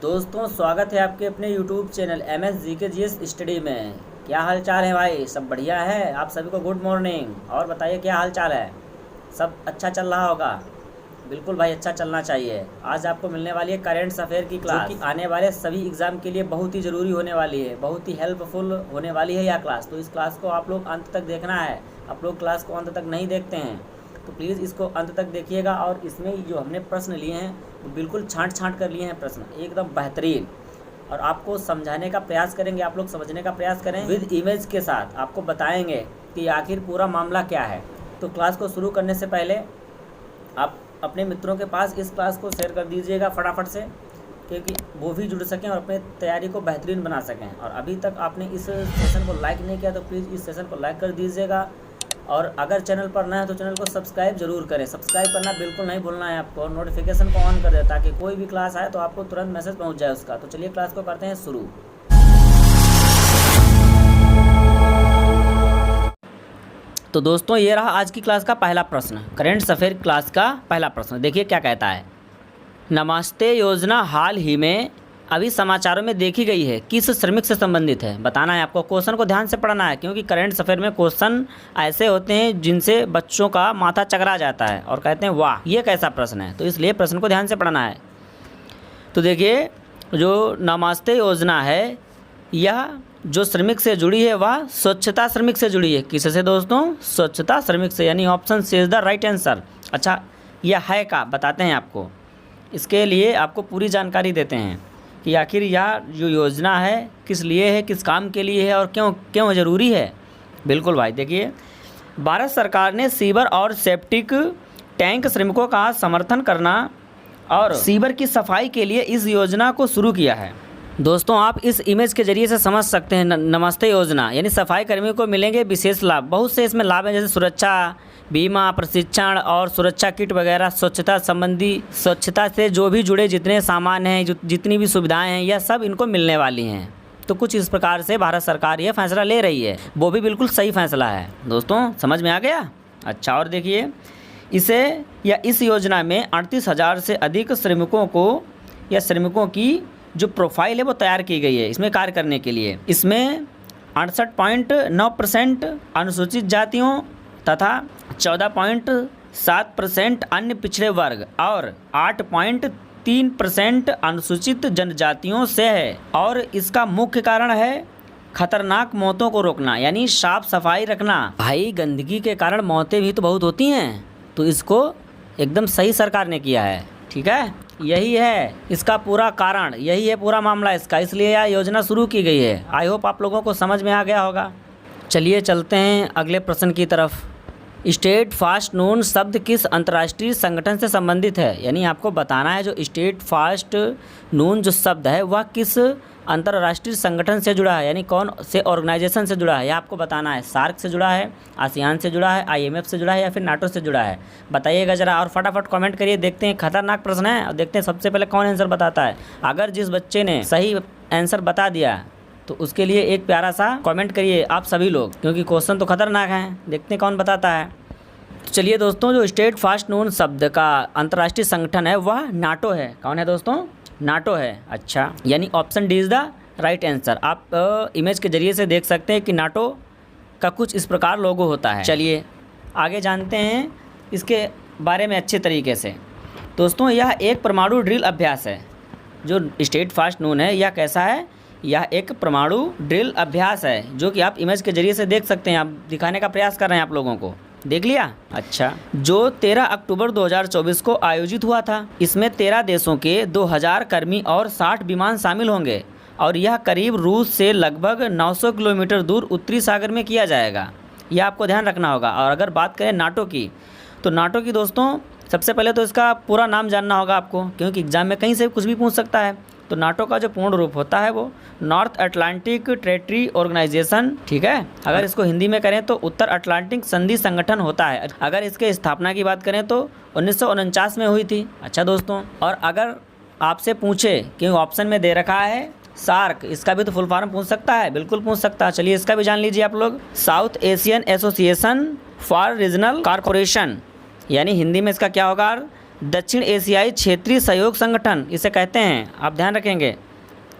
दोस्तों स्वागत है आपके अपने YouTube channel MS GK GS study में। क्या हाल चाल है भाई? सब बढ़िया है? आप सभी को गुड मॉर्निंग। और बताइए क्या हाल चाल है? सब अच्छा चल रहा होगा? बिल्कुल भाई, अच्छा चलना चाहिए। आज आपको मिलने वाली है करेंट अफेयर की क्लास, जो कि आने वाले सभी एग्ज़ाम के लिए बहुत ही ज़रूरी होने वाली है, बहुत ही हेल्पफुल होने वाली है यह क्लास। तो इस क्लास को आप लोग अंत तक देखना है। आप लोग क्लास को अंत तक नहीं देखते हैं तो प्लीज़ इसको अंत तक देखिएगा। और इसमें जो हमने प्रश्न लिए हैं वो बिल्कुल छांट कर लिए हैं, प्रश्न एकदम बेहतरीन। और आपको समझाने का प्रयास करेंगे, आप लोग समझने का प्रयास करें विद इमेज के साथ। आपको बताएंगे कि आखिर पूरा मामला क्या है। तो क्लास को शुरू करने से पहले आप अपने मित्रों के पास इस क्लास को शेयर कर दीजिएगा फटाफट से, क्योंकि वो भी जुड़ सकें और अपने तैयारी को बेहतरीन बना सकें। और अभी तक आपने इस सेशन को लाइक नहीं किया तो प्लीज़ इस सेशन को लाइक कर दीजिएगा। और अगर चैनल पर नया है तो चैनल को सब्सक्राइब जरूर करें। सब्सक्राइब करना बिल्कुल नहीं भूलना है आपको, और नोटिफिकेशन को ऑन कर दें ताकि कोई भी क्लास आए तो आपको तुरंत मैसेज पहुंच जाए उसका। तो चलिए क्लास को करते हैं शुरू। तो दोस्तों ये रहा आज की क्लास का पहला प्रश्न, करेंट अफेयर क्लास का पहला प्रश्न। देखिए क्या कहता है। नमस्ते योजना हाल ही में अभी समाचारों में देखी गई है, किस श्रमिक से संबंधित है? बताना है आपको। क्वेश्चन को ध्यान से पढ़ना है, क्योंकि करेंट अफेयर में क्वेश्चन ऐसे होते हैं जिनसे बच्चों का माथा चकरा जाता है और कहते हैं वाह ये कैसा प्रश्न है। तो इसलिए प्रश्न को ध्यान से पढ़ना है। तो देखिए जो नमस्ते योजना है यह जो श्रमिक से जुड़ी है वह स्वच्छता श्रमिक से जुड़ी है। किससे दोस्तों? स्वच्छता श्रमिक से, यानी option C is the right answer. अच्छा यह है का बताते हैं आपको। इसके लिए आपको पूरी जानकारी देते हैं कि आखिर यह जो योजना है किस लिए है, किस काम के लिए है और क्यों ज़रूरी है। बिल्कुल भाई, देखिए भारत सरकार ने सीवर और सेप्टिक टैंक श्रमिकों का समर्थन करना और सीवर की सफाई के लिए इस योजना को शुरू किया है। दोस्तों आप इस इमेज के जरिए से समझ सकते हैं नमस्ते योजना यानी सफाई कर्मियों को मिलेंगे विशेष लाभ। बहुत से इसमें लाभ हैं, जैसे सुरक्षा बीमा, प्रशिक्षण और सुरक्षा किट वगैरह। स्वच्छता संबंधी, स्वच्छता से जो भी जुड़े जितने सामान हैं, जितनी भी सुविधाएं हैं, यह सब इनको मिलने वाली हैं। तो कुछ इस प्रकार से भारत सरकार यह फैसला ले रही है, वो भी बिल्कुल सही फैसला है। दोस्तों समझ में आ गया? अच्छा, और देखिए इस योजना में 38,000 से अधिक श्रमिकों को या श्रमिकों की जो प्रोफाइल है वो तैयार की गई है इसमें कार्य करने के लिए। इसमें 68.9% अनुसूचित जातियों तथा 14.7% अन्य पिछड़े वर्ग और 8.3% अनुसूचित जनजातियों से है। और इसका मुख्य कारण है खतरनाक मौतों को रोकना, यानी साफ सफाई रखना। भाई गंदगी के कारण मौतें भी तो बहुत होती हैं, तो इसको एकदम सही सरकार ने किया है। ठीक है, यही है इसका पूरा कारण, यही है पूरा मामला इसका, इसलिए यह योजना शुरू की गई है। आई होप आप लोगों को समझ में आ गया होगा। चलिए चलते हैं अगले प्रश्न की तरफ। स्टेट फास्ट नून शब्द किस अंतर्राष्ट्रीय संगठन से संबंधित है? यानी आपको बताना है जो स्टेट फास्ट नून जो शब्द है वह किस अंतर्राष्ट्रीय संगठन से जुड़ा है, यानी कौन से ऑर्गेनाइजेशन से जुड़ा है, यह आपको बताना है। सार्क से जुड़ा है, आसियान से जुड़ा है, IMF से जुड़ा है या फिर नाटो से जुड़ा है? बताइएगा ज़रा और फटाफट कमेंट करिए। देखते हैं, खतरनाक प्रश्न है और देखते हैं सबसे पहले कौन आंसर बताता है। अगर जिस बच्चे ने सही आंसर बता दिया तो उसके लिए एक प्यारा सा कमेंट करिए आप सभी लोग, क्योंकि क्वेश्चन तो खतरनाक है। देखते हैं कौन बताता है। तो चलिए दोस्तों, जो स्टेट फास्ट नून शब्द का अंतर्राष्ट्रीय संगठन है वह नाटो है। कौन है दोस्तों? नाटो है। अच्छा, यानी option D is the right answer. आप इमेज के जरिए से देख सकते हैं कि नाटो का कुछ इस प्रकार लोगो होता है। चलिए आगे जानते हैं इसके बारे में अच्छे तरीके से। दोस्तों यह एक परमाणु ड्रिल अभ्यास है। जो स्टेट फास्ट नून है यह कैसा है? यह एक परमाणु ड्रिल अभ्यास है, जो कि आप इमेज के जरिए से देख सकते हैं। आप दिखाने का प्रयास कर रहे हैं आप लोगों को, देख लिया? अच्छा, जो 13 अक्टूबर 2024 को आयोजित हुआ था। इसमें 13 देशों के 2000 कर्मी और 60 विमान शामिल होंगे और यह करीब रूस से लगभग 900 किलोमीटर दूर उत्तरी सागर में किया जाएगा। यह आपको ध्यान रखना होगा। और अगर बात करें नाटो की, तो नाटो की दोस्तों सबसे पहले तो इसका पूरा नाम जानना होगा आपको, क्योंकि एग्जाम में कहीं से कुछ भी पूछ सकता है। तो नाटो का जो पूर्ण रूप होता है वो नॉर्थ अटलांटिक टेरिटरी ऑर्गेनाइजेशन। ठीक है, अगर इसको हिंदी में करें तो उत्तर अटलांटिक संधि संगठन होता है। अगर इसके स्थापना की बात करें तो 1949 में हुई थी। अच्छा दोस्तों, और अगर आपसे पूछे, क्योंकि ऑप्शन में दे रखा है सार्क, इसका भी तो फुल फॉर्म पूछ सकता है, बिल्कुल पूछ सकता है। चलिए इसका भी जान लीजिए आप लोग। South Asian association for regional corporation, यानी हिंदी में इसका क्या होगा? दक्षिण एशियाई क्षेत्रीय सहयोग संगठन इसे कहते हैं, आप ध्यान रखेंगे।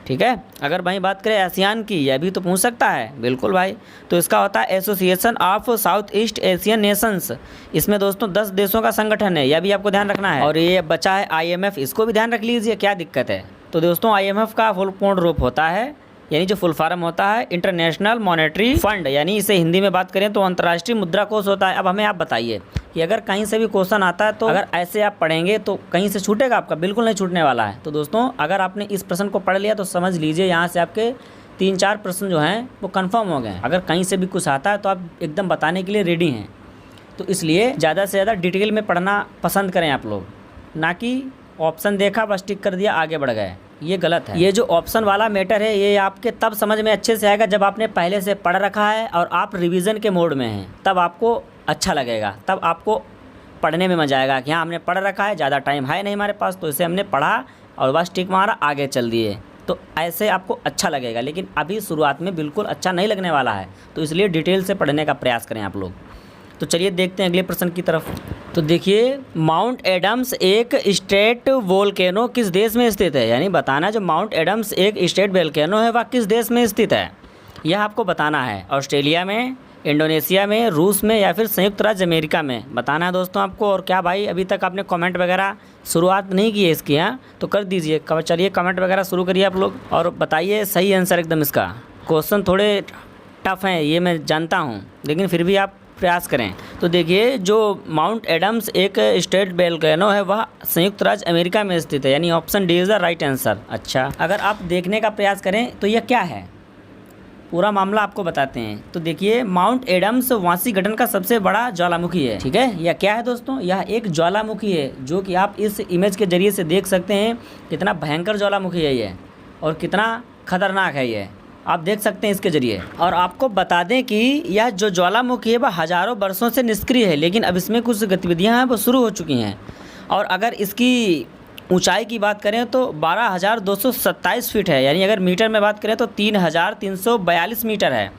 ठीक है, अगर भाई बात करें आसियान की, यह भी तो पूछ सकता है, बिल्कुल भाई। तो इसका होता है association of south east Asian Nations. इसमें दोस्तों 10 देशों का संगठन है, यह भी आपको ध्यान रखना है। और ये बचा है IMF, इसको भी ध्यान रख लीजिए, क्या दिक्कत है। तो दोस्तों IMF का फुल पूर्ण रूप होता है, यानी जो फुल फॉर्म होता है इंटरनेशनल मॉनेटरी फंड, यानी इसे हिंदी में बात करें तो अंतर्राष्ट्रीय मुद्रा कोष होता है। अब हमें आप बताइए कि अगर कहीं से भी क्वेश्चन आता है तो अगर ऐसे आप पढ़ेंगे तो कहीं से छूटेगा आपका? बिल्कुल नहीं छूटने वाला है। तो दोस्तों अगर आपने इस प्रश्न को पढ़ लिया तो समझ लीजिए यहाँ से आपके 3-4 प्रश्न जो हैं वो कंफर्म हो गए हैं। अगर कहीं से भी कुछ आता है तो आप एकदम बताने के लिए रेडी हैं। तो इसलिए ज़्यादा से ज़्यादा डिटेल में पढ़ना पसंद करें आप लोग, ना कि ऑप्शन देखा बस टिक कर दिया आगे बढ़ गए, ये गलत है। ये जो ऑप्शन वाला मैटर है ये आपके तब समझ में अच्छे से आएगा जब आपने पहले से पढ़ रखा है और आप रिवीजन के मोड में हैं, तब आपको अच्छा लगेगा, तब आपको पढ़ने में मज़ा आएगा कि हाँ हमने पढ़ रखा है, ज़्यादा टाइम है नहीं हमारे पास तो इसे हमने पढ़ा और बस टिक मारा आगे चल दिए, तो ऐसे आपको अच्छा लगेगा। लेकिन अभी शुरुआत में बिल्कुल अच्छा नहीं लगने वाला है, तो इसलिए डिटेल से पढ़ने का प्रयास करें आप लोग। तो चलिए देखते हैं अगले प्रश्न की तरफ। तो देखिए, माउंट एडम्स एक स्टेट वोल्केनो किस देश में स्थित है? यानी बताना जो माउंट एडम्स एक स्टेट वोल्केनो है वह किस देश में स्थित है, यह आपको बताना है। ऑस्ट्रेलिया में, इंडोनेशिया में, रूस में या फिर संयुक्त राज्य अमेरिका में बताना है दोस्तों आपको। और क्या भाई अभी तक आपने कमेंट वगैरह शुरुआत नहीं की है इसकी? हाँ तो कर दीजिए, चलिए कमेंट वगैरह शुरू करिए आप लोग और बताइए सही आंसर एकदम इसका। क्वेश्चन थोड़े टफ हैं ये मैं जानता हूँ, लेकिन फिर भी आप प्रयास करें। तो देखिए, जो माउंट एडम्स एक स्टेट वोल्केनो है वह संयुक्त राज्य अमेरिका में स्थित है, यानी option D is the right answer. अच्छा, अगर आप देखने का प्रयास करें तो यह क्या है, पूरा मामला आपको बताते हैं। तो देखिए, माउंट एडम्स वाशीगटन का सबसे बड़ा ज्वालामुखी है। ठीक है, यह क्या है दोस्तों? यह एक ज्वालामुखी है जो कि आप इस इमेज के जरिए से देख सकते हैं कितना भयंकर ज्वालामुखी है ये और कितना खतरनाक है ये, आप देख सकते हैं इसके जरिए। और आपको बता दें कि यह जो ज्वालामुखी है वह हज़ारों वर्षों से निष्क्रिय है, लेकिन अब इसमें कुछ गतिविधियां हैं वो शुरू हो चुकी हैं। और अगर इसकी ऊंचाई की बात करें तो 12,227 फीट है, यानी अगर मीटर में बात करें तो 3,342 मीटर है।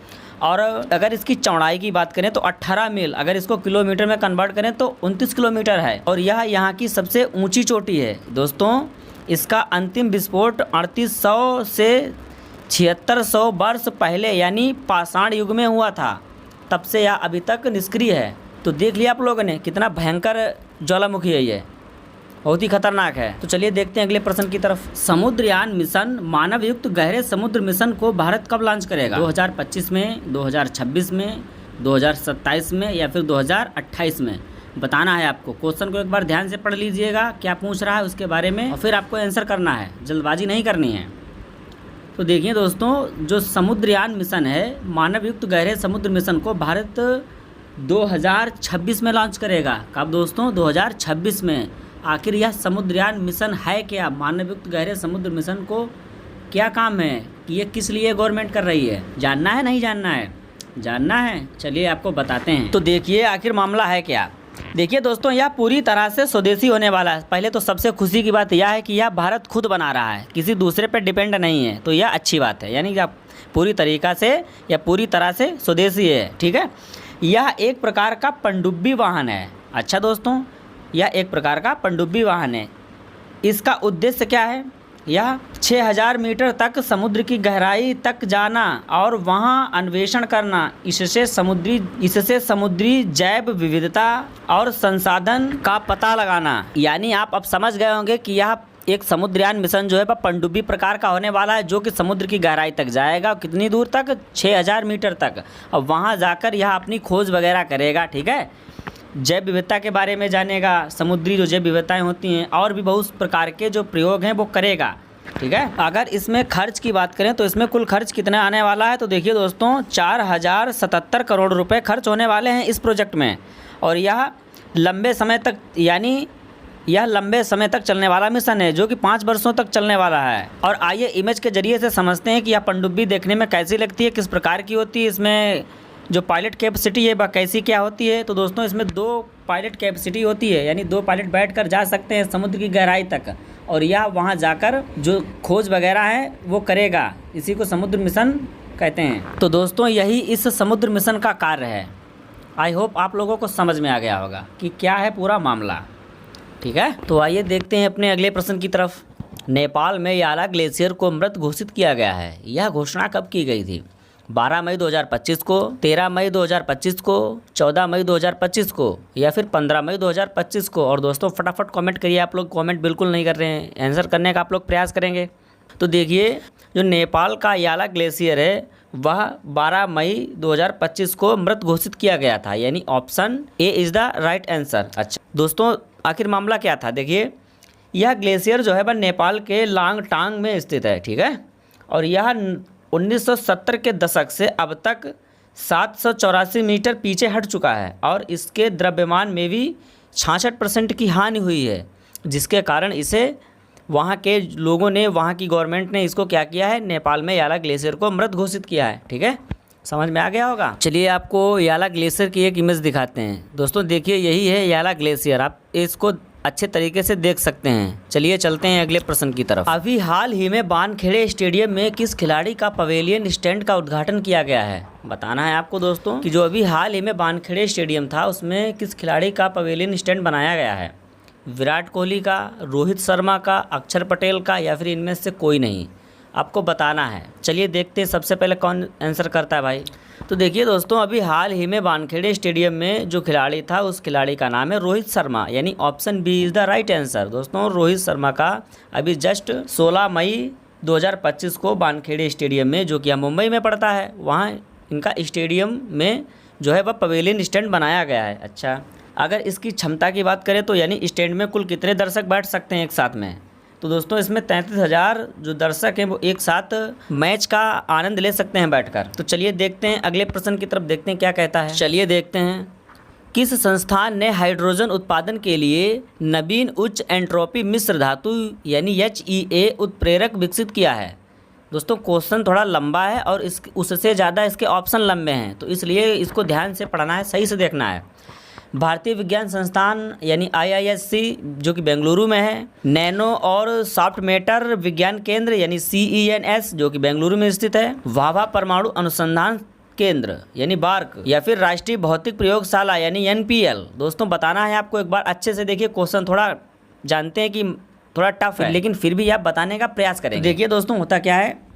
और अगर इसकी चौड़ाई की बात करें तो 18 मील, अगर इसको किलोमीटर में कन्वर्ट करें तो 29 किलोमीटर है। और यह यहाँ की सबसे ऊँची चोटी है दोस्तों। इसका अंतिम विस्फोट 3800 से 7600 वर्ष पहले यानी पाषाण युग में हुआ था, तब से यह अभी तक निष्क्रिय है। तो देख लिया आप लोगों ने कितना भयंकर ज्वालामुखी है ये, बहुत ही खतरनाक है। तो चलिए देखते हैं अगले प्रश्न की तरफ। समुद्रयान मिशन मानव युक्त गहरे समुद्र मिशन को भारत कब लॉन्च करेगा? 2025 में, 2026 में, 2027 में या फिर 2028 में बताना है आपको। क्वेश्चन को एक बार ध्यान से पढ़ लीजिएगा क्या पूछ रहा है उसके बारे में, और फिर आपको आंसर करना है, जल्दबाजी नहीं करनी है। तो देखिए दोस्तों, जो समुद्रयान मिशन है मानव युक्त गहरे समुद्र मिशन को भारत 2026 में लॉन्च करेगा। कब दोस्तों? 2026 में। आखिर यह समुद्रयान मिशन है क्या? मानव युक्त गहरे समुद्र मिशन को क्या काम है कि ये किस लिए गवर्नमेंट कर रही है? जानना है नहीं जानना है? जानना है, चलिए आपको बताते हैं। तो देखिए आखिर मामला है क्या। देखिए दोस्तों, यह पूरी तरह से स्वदेशी होने वाला है। पहले तो सबसे खुशी की बात यह है कि यह भारत खुद बना रहा है, किसी दूसरे पर डिपेंड नहीं है, तो यह अच्छी बात है। यानी कि आप पूरी तरीक़ा से या पूरी तरह से स्वदेशी है। ठीक है, यह एक प्रकार का पनडुब्बी वाहन है। अच्छा दोस्तों, यह एक प्रकार का पनडुब्बी वाहन है। इसका उद्देश्य क्या है? यह 6000 मीटर तक समुद्र की गहराई तक जाना और वहां अन्वेषण करना, इससे समुद्री जैव विविधता और संसाधन का पता लगाना। यानी आप अब समझ गए होंगे कि यह एक समुद्रयान मिशन जो है वह पनडुब्बी प्रकार का होने वाला है, जो कि समुद्र की गहराई तक जाएगा। कितनी दूर तक? 6000 मीटर तक। और वहाँ जाकर यह अपनी खोज वगैरह करेगा। ठीक है, जैव विविधता के बारे में जानेगा, समुद्री जो जैव विविधताएँ होती हैं और भी बहुत प्रकार के जो प्रयोग हैं वो करेगा। ठीक है, अगर इसमें खर्च की बात करें तो इसमें कुल खर्च कितना आने वाला है? तो देखिए दोस्तों, 4077 करोड़ रुपए खर्च होने वाले हैं इस प्रोजेक्ट में। और यह लंबे समय तक, यानी यह लंबे समय तक चलने वाला मिशन है जो कि 5 वर्षों तक चलने वाला है। और आइए इमेज के जरिए से समझते हैं कि यह पनडुब्बी देखने में कैसी लगती है, किस प्रकार की होती है, इसमें जो पायलट कैपेसिटी है वह कैसी क्या होती है। तो दोस्तों, इसमें 2 पायलट कैपेसिटी होती है, यानी 2 पायलट बैठकर जा सकते हैं समुद्र की गहराई तक, और यह वहाँ जाकर जो खोज वगैरह है वो करेगा। इसी को समुद्र मिशन कहते हैं। तो दोस्तों, यही इस समुद्र मिशन का कार्य है। आई होप आप लोगों को समझ में आ गया होगा कि क्या है पूरा मामला। ठीक है, तो आइए देखते हैं अपने अगले प्रश्न की तरफ। नेपाल में याला ग्लेशियर को मृत घोषित किया गया है। यह घोषणा कब की गई थी? 12 मई 2025 को, 13 मई 2025 को, 14 मई 2025 को या फिर 15 मई 2025 को। और दोस्तों फटाफट कमेंट करिए, आप लोग कमेंट बिल्कुल नहीं कर रहे हैं, आंसर करने का आप लोग प्रयास करेंगे। तो देखिए जो नेपाल का याला ग्लेशियर है वह 12 मई 2025 को मृत घोषित किया गया था, यानी option A is the right answer. अच्छा दोस्तों आखिर मामला क्या था? देखिए यह ग्लेशियर जो है वह नेपाल के लांगटांग में स्थित है, ठीक है, और यह 1970 के दशक से अब तक 784 मीटर पीछे हट चुका है और इसके द्रव्यमान में भी 66% की हानि हुई है, जिसके कारण इसे वहाँ के लोगों ने, वहाँ की गवर्नमेंट ने इसको क्या किया है, नेपाल में याला ग्लेशियर को मृत घोषित किया है। ठीक है, समझ में आ गया होगा। चलिए आपको याला ग्लेशियर की एक इमेज दिखाते हैं। दोस्तों देखिए यही है याला ग्लेशियर, आप इसको अच्छे तरीके से देख सकते हैं। चलिए चलते हैं अगले प्रश्न की तरफ। अभी हाल ही में बानखेड़े स्टेडियम में किस खिलाड़ी का पवेलियन स्टैंड का उद्घाटन किया गया है? बताना है आपको दोस्तों कि जो अभी हाल ही में बानखेड़े स्टेडियम था उसमें किस खिलाड़ी का पवेलियन स्टैंड बनाया गया है? विराट कोहली का, रोहित शर्मा का, अक्षर पटेल का या फिर इनमें से कोई नहीं, आपको बताना है। चलिए देखते हैं सबसे पहले कौन आंसर करता है भाई। तो देखिए दोस्तों अभी हाल ही में वानखेड़े स्टेडियम में जो खिलाड़ी था उस खिलाड़ी का नाम है रोहित शर्मा, यानी option B is the right answer. दोस्तों रोहित शर्मा का अभी जस्ट 16 मई 2025 को वानखेड़े स्टेडियम में, जो कि मुंबई में पड़ता है, वहाँ इनका स्टेडियम में जो है वह पवेलियन स्टैंड बनाया गया है। अच्छा अगर इसकी क्षमता की बात करें तो यानी स्टैंड में कुल कितने दर्शक बैठ सकते हैं एक साथ में? तो दोस्तों इसमें 33,000 जो दर्शक हैं वो एक साथ मैच का आनंद ले सकते हैं बैठकर। तो चलिए देखते हैं अगले प्रश्न की तरफ, देखते हैं क्या कहता है। चलिए देखते हैं, किस संस्थान ने हाइड्रोजन उत्पादन के लिए नवीन उच्च एंट्रोपी मिश्र धातु यानी HEA उत्प्रेरक विकसित किया है? दोस्तों क्वेश्चन थोड़ा लंबा है और उससे ज़्यादा इसके ऑप्शन लंबे हैं, तो इसलिए इसको ध्यान से पढ़ना है, सही से देखना है। भारतीय विज्ञान संस्थान यानी IISc जो कि बेंगलुरु में है, नैनो और सॉफ्ट मैटर विज्ञान केंद्र यानी CENS जो कि बेंगलुरु में स्थित है, भाभा परमाणु अनुसंधान केंद्र यानी बार्क, या फिर राष्ट्रीय भौतिक प्रयोगशाला यानी NPL। दोस्तों बताना है आपको, एक बार अच्छे से देखिए, क्वेश्चन थोड़ा जानते हैं कि थोड़ा टफ है लेकिन फिर भी आप बताने का प्रयास करेंगे। देखिए दोस्तों होता क्या है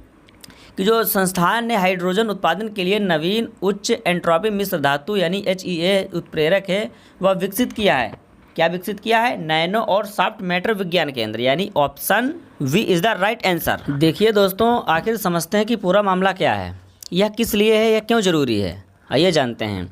कि जो संस्थान ने हाइड्रोजन उत्पादन के लिए नवीन उच्च एंट्रोपी मिश्र धातु यानी HEA उत्प्रेरक है वह विकसित किया है। क्या विकसित किया है? नैनो और सॉफ्ट मैटर विज्ञान केंद्र, यानी option V is the right answer. देखिए दोस्तों आखिर समझते हैं कि पूरा मामला क्या है, यह किस लिए है, यह क्यों ज़रूरी है, आइए जानते हैं।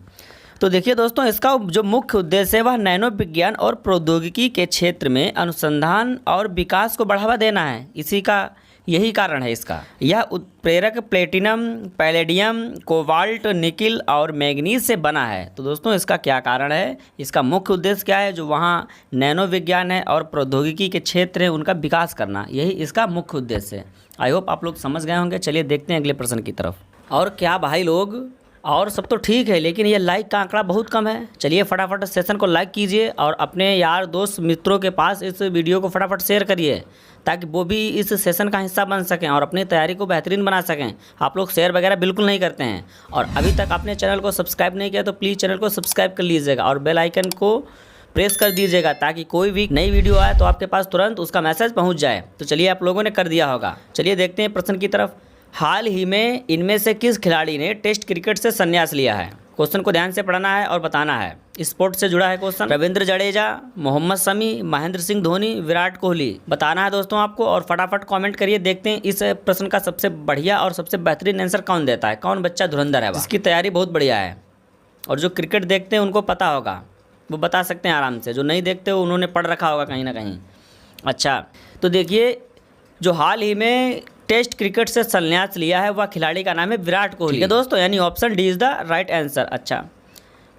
तो देखिए दोस्तों इसका जो मुख्य उद्देश्य है वह नैनो विज्ञान और प्रौद्योगिकी के क्षेत्र में अनुसंधान और विकास को बढ़ावा देना है। इसी का यही कारण है इसका। यह उत्प्रेरक प्लेटिनम, पैलेडियम, कोबाल्ट, निकिल और मैग्नीज से बना है। तो दोस्तों इसका क्या कारण है, इसका मुख्य उद्देश्य क्या है? जो वहाँ नैनो विज्ञान है और प्रौद्योगिकी के क्षेत्र है उनका विकास करना, यही इसका मुख्य उद्देश्य है। आई होप आप लोग समझ गए होंगे। चलिए देखते हैं अगले प्रश्न की तरफ। और क्या भाई लोग, और सब तो ठीक है लेकिन ये लाइक का आंकड़ा बहुत कम है। चलिए फटाफट सेशन को लाइक कीजिए और अपने यार दोस्त मित्रों के पास इस वीडियो को फटाफट शेयर करिए ताकि वो भी इस सेशन का हिस्सा बन सकें और अपनी तैयारी को बेहतरीन बना सकें। आप लोग शेयर वगैरह बिल्कुल नहीं करते हैं और अभी तक आपने चैनल को सब्सक्राइब नहीं किया तो प्लीज़ चैनल को सब्सक्राइब कर लीजिएगा और बेल आइकन को प्रेस कर दीजिएगा ताकि कोई भी नई वीडियो आए तो आपके पास तुरंत उसका मैसेज पहुँच जाए। तो चलिए आप लोगों ने कर दिया होगा। चलिए देखते हैं प्रश्न की तरफ। हाल ही में इनमें से किस खिलाड़ी ने टेस्ट क्रिकेट से संन्यास लिया है? क्वेश्चन को ध्यान से पढ़ना है और बताना है। स्पोर्ट से जुड़ा है क्वेश्चन। रविंद्र जडेजा, मोहम्मद शमी, महेंद्र सिंह धोनी, विराट कोहली, बताना है दोस्तों आपको और फटाफट कमेंट करिए। देखते हैं इस प्रश्न का सबसे बढ़िया और सबसे बेहतरीन आंसर कौन देता है, कौन बच्चा धुरंधर है, जिसकी तैयारी बहुत बढ़िया है और जो क्रिकेट देखते हैं उनको पता होगा, वो बता सकते हैं आराम से। जो नहीं देखते हो उन्होंने पढ़ रखा होगा कहीं ना कहीं। अच्छा तो देखिए जो हाल ही में टेस्ट क्रिकेट से संन्यास लिया है वह खिलाड़ी का नाम है विराट कोहली। ठीक है दोस्तों, यानी option D is the right answer. अच्छा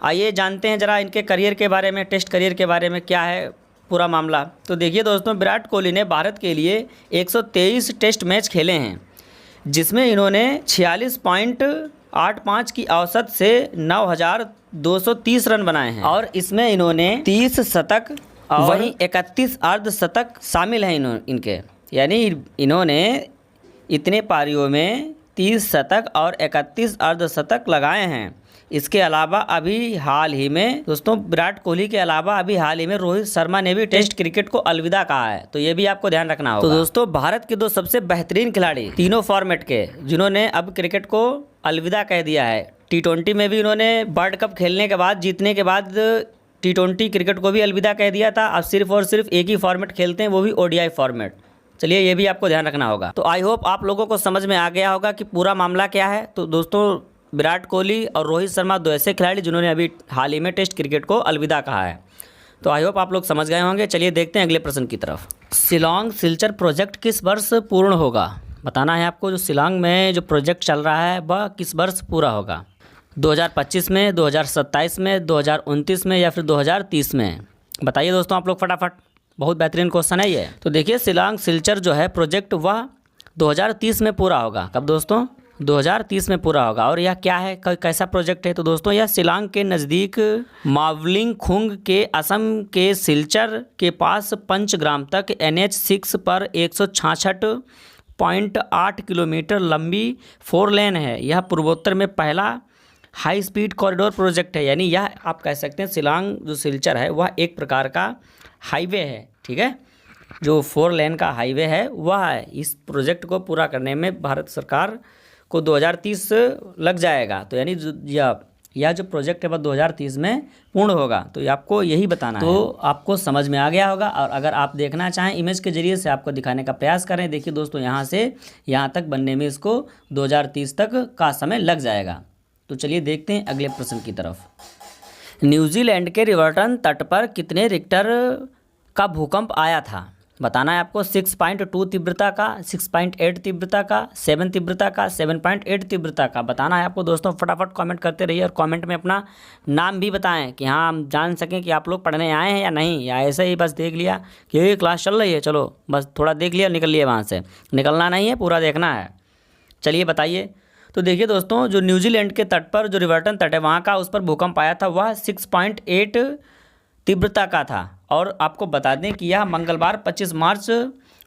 आइए जानते हैं जरा इनके करियर के बारे में, टेस्ट करियर के बारे में क्या है पूरा मामला। तो देखिए दोस्तों विराट कोहली ने भारत के लिए 123 टेस्ट मैच खेले हैं जिसमें इन्होंने 46.85 की औसत से 9,230 रन बनाए हैं और इसमें इन्होंने 30 शतक और वहीं 31 अर्धशतक शामिल हैं इनके, यानी इन्होंने इतने पारियों में 30 शतक और 31 अर्धशतक लगाए हैं। इसके अलावा अभी हाल ही में दोस्तों विराट कोहली के अलावा अभी हाल ही में रोहित शर्मा ने भी टेस्ट क्रिकेट को अलविदा कहा है, तो ये भी आपको ध्यान रखना होगा। तो दोस्तों भारत के 2 सबसे बेहतरीन खिलाड़ी तीनों फॉर्मेट के, जिन्होंने अब क्रिकेट को अलविदा कह दिया है। T20 में भी उन्होंने वर्ल्ड कप खेलने के बाद, जीतने के बाद T20 क्रिकेट को भी अलविदा कह दिया था। अब सिर्फ और सिर्फ एक ही फॉर्मेट खेलते हैं, वो भी ODI फॉर्मेट। चलिए ये भी आपको ध्यान रखना होगा। तो आई होप आप लोगों को समझ में आ गया होगा कि पूरा मामला क्या है। तो दोस्तों विराट कोहली और रोहित शर्मा 2 ऐसे खिलाड़ी जिन्होंने अभी हाल ही में टेस्ट क्रिकेट को अलविदा कहा है। तो आई होप आप लोग समझ गए होंगे। चलिए देखते हैं अगले प्रश्न की तरफ। शिलांग सिलचर प्रोजेक्ट किस वर्ष पूर्ण होगा? बताना है आपको। जो शिलांग में जो प्रोजेक्ट चल रहा है वह किस वर्ष पूरा होगा? 2025 में, 2027 में, 2029 में या फिर 2030 में? बताइए दोस्तों आप लोग फटाफट। बहुत बेहतरीन क्वेश्चन है ये। तो देखिए शिलांग सिलचर जो है प्रोजेक्ट वह 2030 में पूरा होगा। कब दोस्तों? 2030 में पूरा होगा। और यह क्या है, कैसा प्रोजेक्ट है? तो दोस्तों यह शिलांग के नज़दीक मावलिंग खुंग के असम के सिलचर के पास पंचग्राम तक NH6 पर 166.8 किलोमीटर लंबी 4 लेन है। यह पूर्वोत्तर में पहला हाई स्पीड कॉरिडोर प्रोजेक्ट है। यानी यह आप कह सकते हैं शिलांग जो सिलचर है वह एक प्रकार का हाईवे है, ठीक है। जो 4 लेन का हाईवे है वह है। इस प्रोजेक्ट को पूरा करने में भारत सरकार को 2030 लग जाएगा। तो यानी यह जो प्रोजेक्ट है वह 2030 में पूर्ण होगा। तो आपको यही बताना है। तो आपको समझ में आ गया होगा। और अगर आप देखना चाहें इमेज के जरिए से आपको दिखाने का प्रयास करें। देखिए दोस्तों यहाँ से यहाँ तक बनने में इसको 2030 तक का समय लग जाएगा। तो चलिए देखते हैं अगले प्रश्न की तरफ। न्यूजीलैंड के रिवर्टन तट पर कितने रिक्टर का भूकंप आया था? बताना है आपको। 6.2 तीव्रता का, 6.8 तीव्रता का, 7 तीव्रता का, 7.8 तीव्रता का? बताना है आपको दोस्तों। फटाफट कमेंट करते रहिए और कमेंट में अपना नाम भी बताएं कि हाँ हम जान सकें कि आप लोग पढ़ने आए हैं या नहीं, या ऐसे ही बस देख लिया कि ये क्लास चल रही है, चलो बस थोड़ा देख लिया निकल लिए वहाँ से। निकलना नहीं है, पूरा देखना है। चलिए बताइए। तो देखिए दोस्तों जो न्यूजीलैंड के तट पर जो रिवर्टन तट है वहाँ का, उस पर भूकंप आया था वह 6.8 तीव्रता का था। और आपको बता दें कि यह मंगलवार 25 मार्च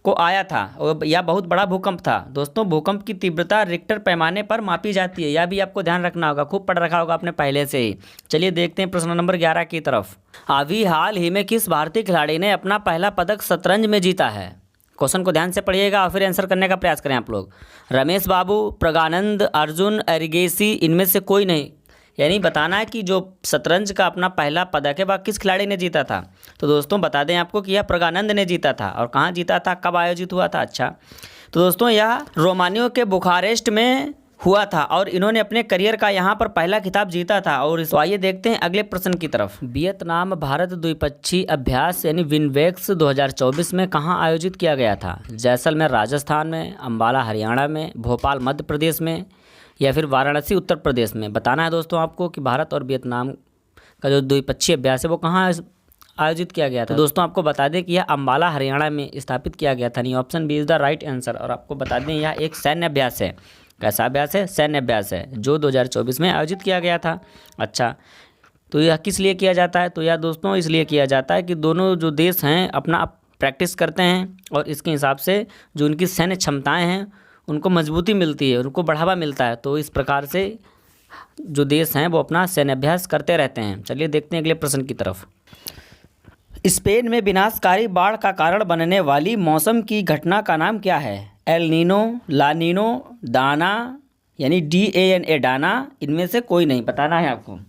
को आया था और यह बहुत बड़ा भूकंप था। दोस्तों भूकंप की तीव्रता रिक्टर पैमाने पर मापी जाती है, यह भी आपको ध्यान रखना होगा। खूब पढ़ रखा होगा आपने पहले से ही। चलिए देखते हैं प्रश्न नंबर 11 की तरफ। अभी हाल ही में किस भारतीय खिलाड़ी ने अपना पहला पदक शतरंज में जीता है? क्वेश्चन को ध्यान से पढ़िएगा और फिर आंसर करने का प्रयास करें आप लोग। रमेश बाबू, प्रज्ञानंद, अर्जुन, एरिगेसी, इनमें से कोई नहीं। यानी बताना है कि जो शतरंज का अपना पहला पदक है वह किस खिलाड़ी ने जीता था। तो दोस्तों बता दें आपको कि यह प्रज्ञानंद ने जीता था। और कहाँ जीता था, कब आयोजित हुआ था? अच्छा तो दोस्तों यह रोमानियो के बुखारेस्ट में हुआ था और इन्होंने अपने करियर का यहाँ पर पहला खिताब जीता था। और तो आइए देखते हैं अगले प्रश्न की तरफ। वियतनाम भारत द्विपक्षीय अभ्यास यानी विनवेक्स 2024 में कहाँ आयोजित किया गया था? जैसलमेर राजस्थान में, अंबाला हरियाणा में, भोपाल मध्य प्रदेश में या फिर वाराणसी उत्तर प्रदेश में? बताना है दोस्तों आपको कि भारत और वियतनाम का जो द्विपक्षीय अभ्यास है वो कहाँ आयोजित किया गया था। तो दोस्तों आपको बता दें कि यह अंबाला हरियाणा में स्थापित किया गया था। नहीं, option B is the right answer. और आपको बता दें यह एक सैन्य अभ्यास है। कैसा अभ्यास है? सैन्य अभ्यास है जो 2024 में आयोजित किया गया था। अच्छा तो यह किस लिए किया जाता है? तो यह दोस्तों इसलिए किया जाता है कि दोनों जो देश हैं अपना प्रैक्टिस करते हैं और इसके हिसाब से जो उनकी सैन्य क्षमताएँ हैं उनको मजबूती मिलती है, उनको बढ़ावा मिलता है। तो इस प्रकार से जो देश हैं वो अपना सैन्य अभ्यास करते रहते हैं। चलिए देखते हैं अगले प्रश्न की तरफ। स्पेन में विनाशकारी बाढ़ का कारण बनने वाली मौसम की घटना का नाम क्या है? एल नीनो, ला नीनो, डाना यानी DANA डाना, इनमें से कोई नहीं। बताना है आपको।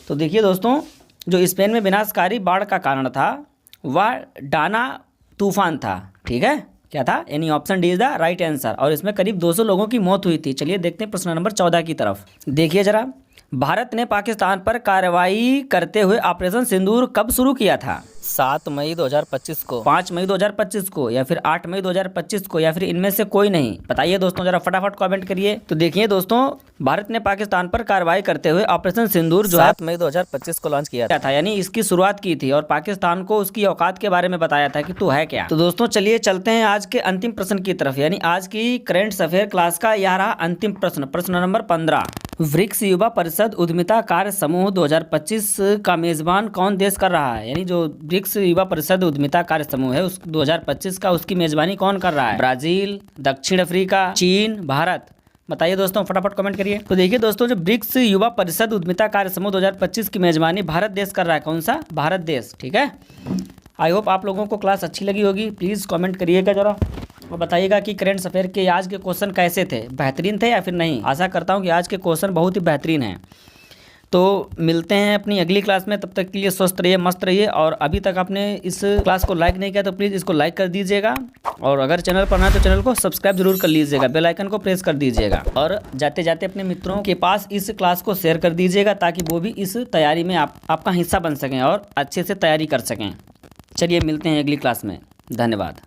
तो देखिए दोस्तों जो स्पेन में विनाशकारी बाढ़ का कारण था वह डाना तूफान था। ठीक है, क्या था? यानी option D is the right answer. और इसमें करीब 200 लोगों की मौत हुई थी। चलिए देखते हैं प्रश्न नंबर 14 की तरफ। देखिए जरा, भारत ने पाकिस्तान पर कार्रवाई करते हुए ऑपरेशन सिंदूर कब शुरू किया था? 7 मई 2025 को, 5 मई 2025 को या फिर 8 मई 2025 को या फिर इनमें से कोई नहीं? बताइए दोस्तों जरा फटाफट कमेंट करिए। तो देखिए दोस्तों भारत ने पाकिस्तान पर कार्रवाई करते हुए ऑपरेशन सिंदूर जो 7 मई 2025 को लॉन्च किया था। यानी इसकी शुरुआत की थी और पाकिस्तान को उसकी औकात के बारे में बताया था कि तू है क्या। तो दोस्तों चलिए चलते हैं आज के अंतिम प्रश्न की तरफ। यानी आज की करेंट अफेयर क्लास का यह रहा अंतिम प्रश्न, प्रश्न नंबर 15। ब्रिक्स युवा परिषद उद्यमिता कार्य समूह 2025 का मेजबान कौन देश कर रहा है? यानी जो ब्रिक्स युवा परिषद उद्यमिता कार्य समूह है उस 2025 का उसकी मेजबानी कौन कर रहा है? ब्राजील, दक्षिण अफ्रीका, चीन, भारत? बताइए दोस्तों, फटाफट कमेंट करिए। तो देखिए दोस्तों, जो ब्रिक्स युवा परिषद उद्यमिता कार्य समूह 2025 की मेजबानी भारत देश कर रहा है। कौन सा? भारत देश। ठीक है, आई होप आप लोगों को क्लास अच्छी लगी होगी। प्लीज़ कमेंट करिएगा जरा और बताइएगा कि करंट अफेयर के आज के क्वेश्चन कैसे थे, बेहतरीन थे या फिर नहीं। आशा करता हूँ कि आज के क्वेश्चन बहुत ही बेहतरीन हैं। तो मिलते हैं अपनी अगली क्लास में, तब तक के लिए स्वस्थ रहिए, मस्त रहिए। और अभी तक आपने इस क्लास को लाइक नहीं किया तो प्लीज़ इसको लाइक कर दीजिएगा, और अगर चैनल पर ना तो चैनल को सब्सक्राइब जरूर कर लीजिएगा, बेल आइकन को प्रेस कर दीजिएगा, और जाते जाते अपने मित्रों के पास इस क्लास को शेयर कर दीजिएगा ताकि वो भी इस तैयारी में आपका हिस्सा बन सकें और अच्छे से तैयारी कर सकें। चलिए मिलते हैं अगली क्लास में। धन्यवाद।